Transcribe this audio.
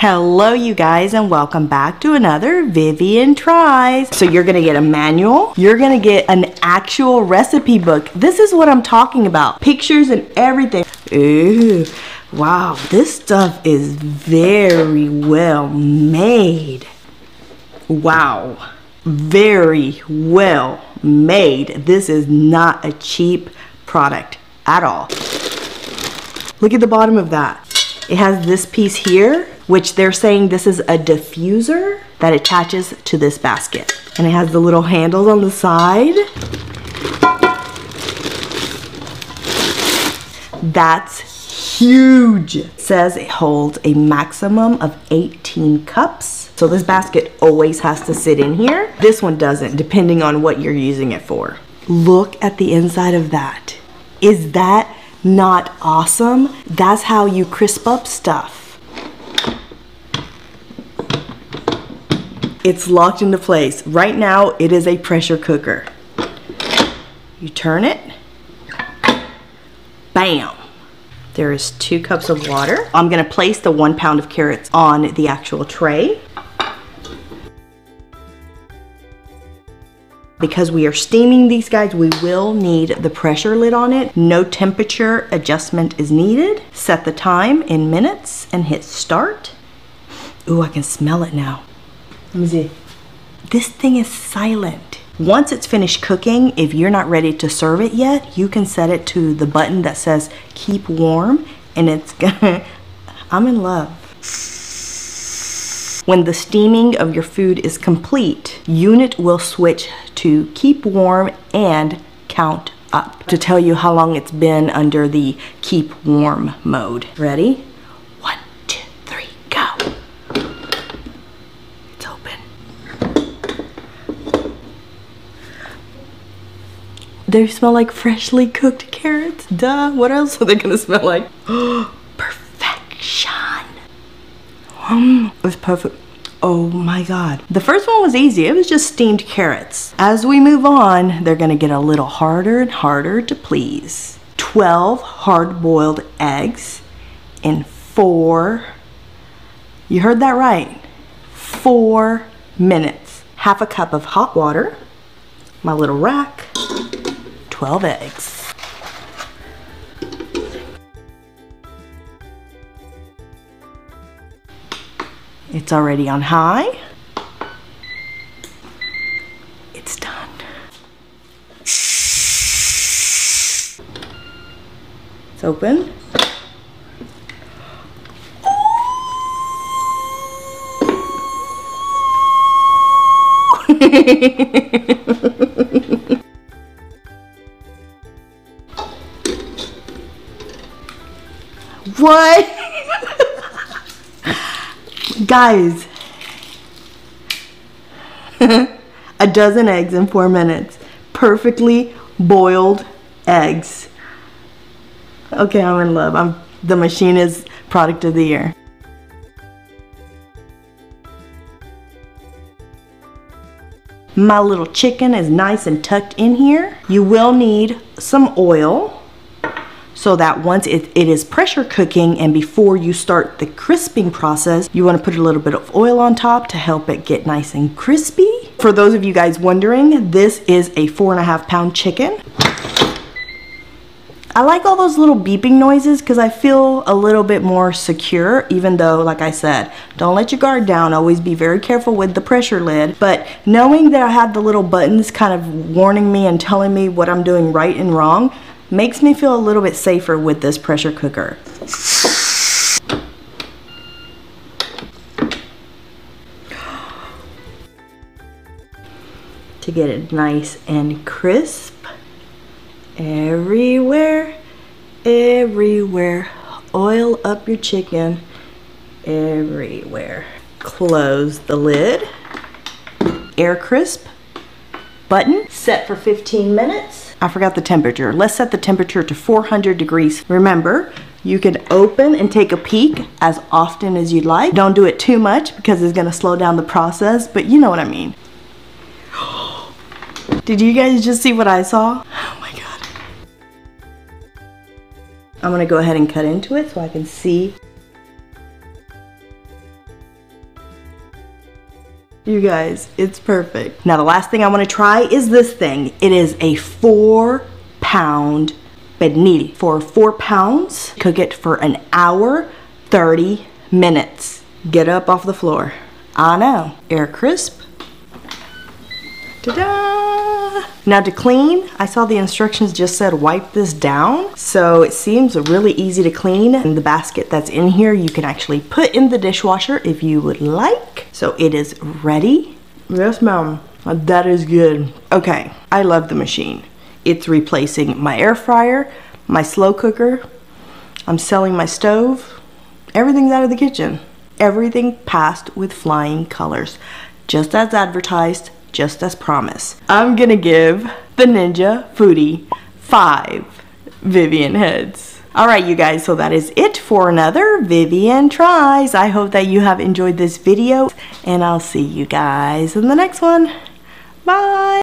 Hello you guys, and welcome back to another Vivian Tries. So you're gonna get a manual, you're gonna get an actual recipe book. This is what I'm talking about. Pictures and everything. Ooh, wow, this stuff is very well made. Wow, very well made. This is not a cheap product at all. Look at the bottom of that. It has this piece here, which they're saying this is a diffuser that attaches to this basket. And it has the little handles on the side. That's huge. It says it holds a maximum of 18 cups. So this basket always has to sit in here. This one doesn't, depending on what you're using it for. Look at the inside of that. Is that not awesome? That's how you crisp up stuff. It's locked into place. Right now, it is a pressure cooker. You turn it. Bam! There is 2 cups of water. I'm gonna place the 1 pound of carrots on the actual tray. Because we are steaming these guys, we will need the pressure lid on it. No temperature adjustment is needed. Set the time in minutes and hit start. Ooh, I can smell it now. Let me see. This thing is silent. Once it's finished cooking, if you're not ready to serve it yet, you can set it to the button that says keep warm, and it's gonna, I'm in love. When the steaming of your food is complete, unit will switch to keep warm and count up to tell you how long it's been under the keep warm mode. Ready? 1, 2, 3, go. It's open. They smell like freshly cooked carrots. Duh, what else are they gonna smell like? Perfection. It's perfect. Oh my God. The first one was easy. It was just steamed carrots. As we move on, they're gonna get a little harder and harder to please. 12 hard-boiled eggs in 4, you heard that right, 4 minutes. Half a cup of hot water, my little rack, 12 eggs. It's already on high. It's done. It's open. What? Guys, a dozen eggs in 4 minutes. Perfectly boiled eggs. Okay, I'm in love. The machine is product of the year. My little chicken is nice and tucked in here. You will need some oil, so that once it is pressure cooking and before you start the crisping process, you want to put a little bit of oil on top to help it get nice and crispy. For those of you guys wondering, this is a 4.5 pound chicken. I like all those little beeping noises because I feel a little bit more secure, even though, like I said, don't let your guard down. Always be very careful with the pressure lid. But knowing that I have the little buttons kind of warning me and telling me what I'm doing right and wrong makes me feel a little bit safer with this pressure cooker. To get it nice and crisp. Everywhere, everywhere. Oil up your chicken everywhere. Close the lid. Air crisp button set for 15 minutes. I forgot the temperature. Let's set the temperature to 400 degrees. Remember, you can open and take a peek as often as you'd like. Don't do it too much because it's gonna slow down the process, but you know what I mean. Did you guys just see what I saw? Oh my God. I'm gonna go ahead and cut into it so I can see You guys, it's perfect. Now the last thing I want to try is this thing. It is a 4-pound pernil. For 4 pounds, cook it for an hour, 30 minutes. Get up off the floor. I know, air crisp. Ta-da! Now to clean, I saw the instructions just said wipe this down. So it seems really easy to clean. And the basket that's in here, you can actually put in the dishwasher if you would like. So it is ready. Yes, ma'am. That is good. Okay, I love the machine. It's replacing my air fryer, my slow cooker. I'm selling my stove. Everything's out of the kitchen. Everything passed with flying colors. Just as advertised, just as promised. I'm gonna give the Ninja Foodi 5 Vivian heads. Alright you guys, so that is it for another Vivian Tries. I hope that you have enjoyed this video, and I'll see you guys in the next one. Bye!